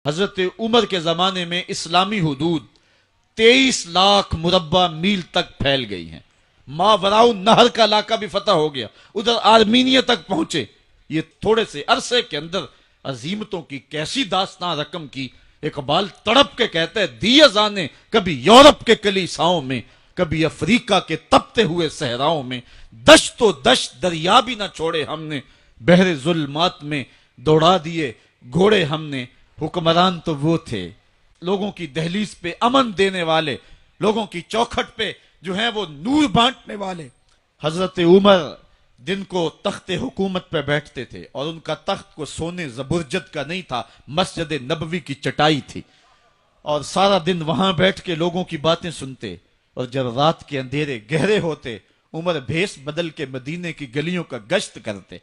حضرت عمر کے زمانے میں اسلامی حدود 23 لاکھ مربع میل تک پھیل گئی ہیں. ماوراء النہر کا علاقہ بھی فتح ہو گیا، ادھر آرمینیا تک پہنچے. یہ تھوڑے سے عرصے کے اندر عظیمتوں کی کیسی داستان رقم کی. اقبال تڑپ کے کہتے ہیں دی ازانے کبھی یورپ کے کلیساؤں میں، کبھی افریقہ کے تپتے ہوئے صحراؤں میں، دشت و دشت دریا بھی نہ چھوڑے ہم نے، بحر ظلمات میں دوڑا دیے گھوڑے ہم نے. حکمران تو وہ تھے لوگوں کی دہلیز پہ امن دینے والے، لوگوں کی چوکھٹ پہ جو ہیں وہ نور بانٹنے والے. حضرت عمر دن کو تخت حکومت پہ بیٹھتے تھے اور ان کا تخت کو سونے زبرجد کا نہیں تھا، مسجد نبوی کی چٹائی تھی، اور سارا دن وہاں بیٹھ کے لوگوں کی باتیں سنتے. اور جب رات کے اندھیرے گہرے ہوتے عمر بھیس بدل کے مدینے کی گلیوں کا گشت کرتے.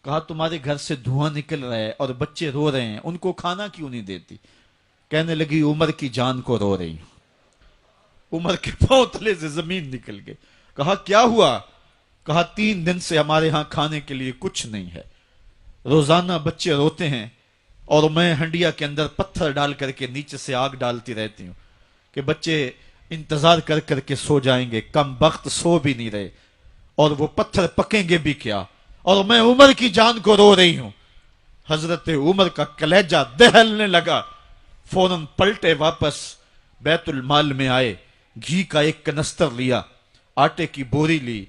کہا تمہارے گھر سے دھواں نکل رہا ہے اور بچے رو رہے ہیں، ان کو کھانا کیوں نہیں دیتی؟ کہنے لگی عمر کی جان کو رو رہی ہوں. عمر کے پاؤں تلے سے زمین نکل گئی. کہا کیا ہوا؟ کہا 3 دن سے ہمارے ہاں کھانے کے لیے کچھ نہیں ہے، روزانہ بچے روتے ہیں اور میں ہنڈیا کے اندر پتھر ڈال کر کے نیچے سے آگ ڈالتی رہتی ہوں کہ بچے انتظار کر کر کے سو جائیں گے. کم بخت سو بھی نہیں رہے اور وہ پتھر پکیں گے بھی کیا، اور میں عمر کی جان کو رو رہی ہوں. حضرت عمر کا کلیجہ دہلنے لگا. فوراً پلٹے واپس بیت المال میں آئے، گھی کا ایک کنستر لیا، آٹے کی بوری لی،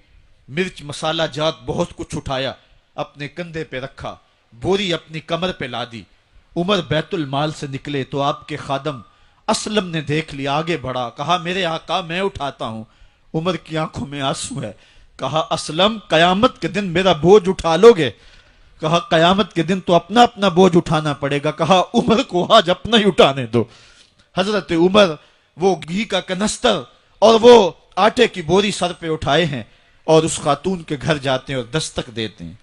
مرچ مسالہ جات بہت کچھ اٹھایا، اپنے کندھے پہ رکھا، بوری اپنی کمر پہ لا دی. عمر بیت المال سے نکلے تو آپ کے خادم اسلم نے دیکھ لیا، آگے بڑھا، کہا میرے آقا میں اٹھاتا ہوں. عمر کی آنکھوں میں آنسو ہے. کہا اسلم قیامت کے دن میرا بوجھ اٹھا لو گے؟ کہا قیامت کے دن تو اپنا اپنا بوجھ اٹھانا پڑے گا. کہا عمر کو آج اپنا ہی اٹھانے دو. حضرت عمر وہ گھی کا کنستر اور وہ آٹے کی بوری سر پہ اٹھائے ہیں اور اس خاتون کے گھر جاتے ہیں اور دستک دیتے ہیں.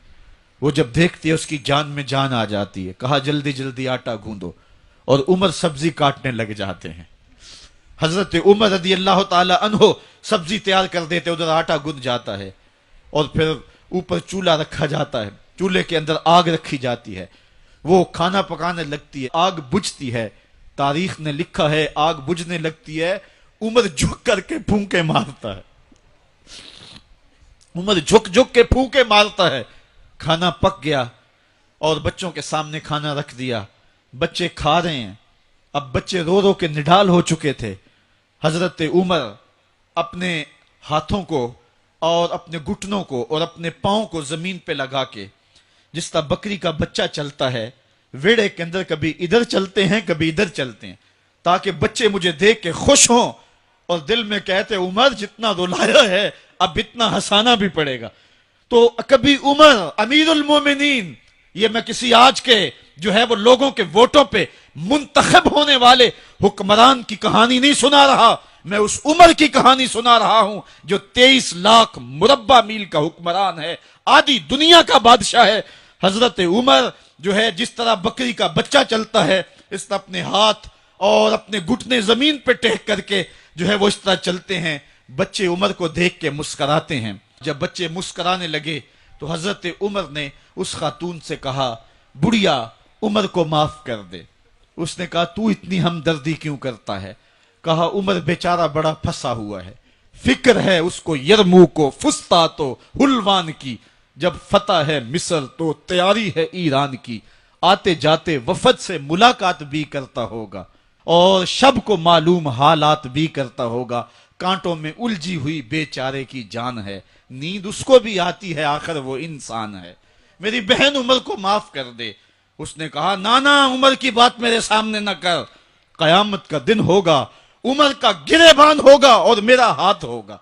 وہ جب دیکھتی ہے اس کی جان میں جان آ جاتی ہے. کہا جلدی جلدی آٹا گوندو، اور عمر سبزی کاٹنے لگ جاتے ہیں. حضرت عمر رضی اللہ تعالی عنہ سبزی تیار کر دیتے، ادھر آٹا گند جاتا ہے اور پھر اوپر چولہا رکھا جاتا ہے، چولہے کے اندر آگ رکھی جاتی ہے، وہ کھانا پکانے لگتی ہے، آگ بجھتی ہے. تاریخ نے لکھا ہے آگ بجھنے لگتی ہے، عمر جھک کر کے پھونکے مارتا ہے. عمر جھک جھک کے پھونکے مارتا ہے. کھانا پک گیا اور بچوں کے سامنے کھانا رکھ دیا، بچے کھا رہے ہیں. اب بچے رو رو کے نڈال ہو چکے تھے. حضرت عمر اپنے ہاتھوں کو اور اپنے گھٹنوں کو اور اپنے پاؤں کو زمین پہ لگا کے، جس طرح بکری کا بچہ چلتا ہے ویڑے کے اندر، کبھی ادھر چلتے ہیں کبھی ادھر چلتے ہیں، تاکہ بچے مجھے دیکھ کے خوش ہوں اور دل میں کہتے عمر جتنا رلایا ہے اب اتنا ہنسانا بھی پڑے گا. تو کبھی عمر امیر المومنین، یہ میں کسی آج کے جو ہے وہ لوگوں کے ووٹوں پہ منتخب ہونے والے حکمران کی کہانی نہیں سنا رہا، میں اس عمر کی کہانی سنا رہا ہوں جو 23 لاکھ مربع میل کا حکمران ہے، آدھی دنیا کا بادشاہ ہے. حضرت عمر جو ہے جس طرح بکری کا بچہ چلتا ہے اس طرح اپنے ہاتھ اور اپنے گھٹنے زمین پہ ٹیک کر کے جو ہے وہ اس طرح چلتے ہیں. بچے عمر کو دیکھ کے مسکراتے ہیں. جب بچے مسکرانے لگے تو حضرت عمر نے اس خاتون سے کہا بڑھیا عمر کو معاف کر دے. اس نے کہا تو اتنی ہمدردی کیوں کرتا ہے؟ کہا عمر بیچارہ بڑا پھنسا ہوا ہے، فکر ہے اس کو یرموک و فسطاط و حلوان کی، جب فتح ہے مصر تو تیاری ہے ایران کی، آتے جاتے وفد سے ملاقات بھی کرتا ہوگا اور شب کو معلوم حالات بھی کرتا ہوگا. کانٹوں میں الجھی ہوئی بیچارے کی جان ہے، نیند اس کو بھی آتی ہے، آخر وہ انسان ہے، میری بہن عمر کو معاف کر دے. اس نے کہا نانا عمر کی بات میرے سامنے نہ کر، قیامت کا دن ہوگا، عمر کا گریبان ہوگا اور میرا ہاتھ ہوگا.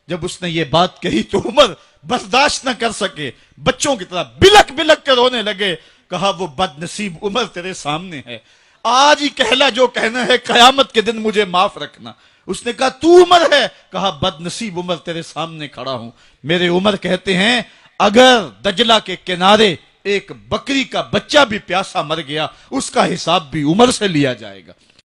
جب اس نے یہ بات کہی تو عمر برداشت نہ کر سکے، بچوں کی طرح بلک بلک کے رونے لگے. کہا وہ بد نصیب عمر تیرے سامنے ہے، آج ہی کہلا جو کہنا ہے، قیامت کے دن مجھے معاف رکھنا. اس نے کہا تو عمر ہے؟ کہا بد نصیب عمر تیرے سامنے کھڑا ہوں. میرے عمر کہتے ہیں اگر دجلہ کے کنارے ایک بکری کا بچہ بھی پیاسا مر گیا اس کا حساب بھی عمر سے لیا جائے گا.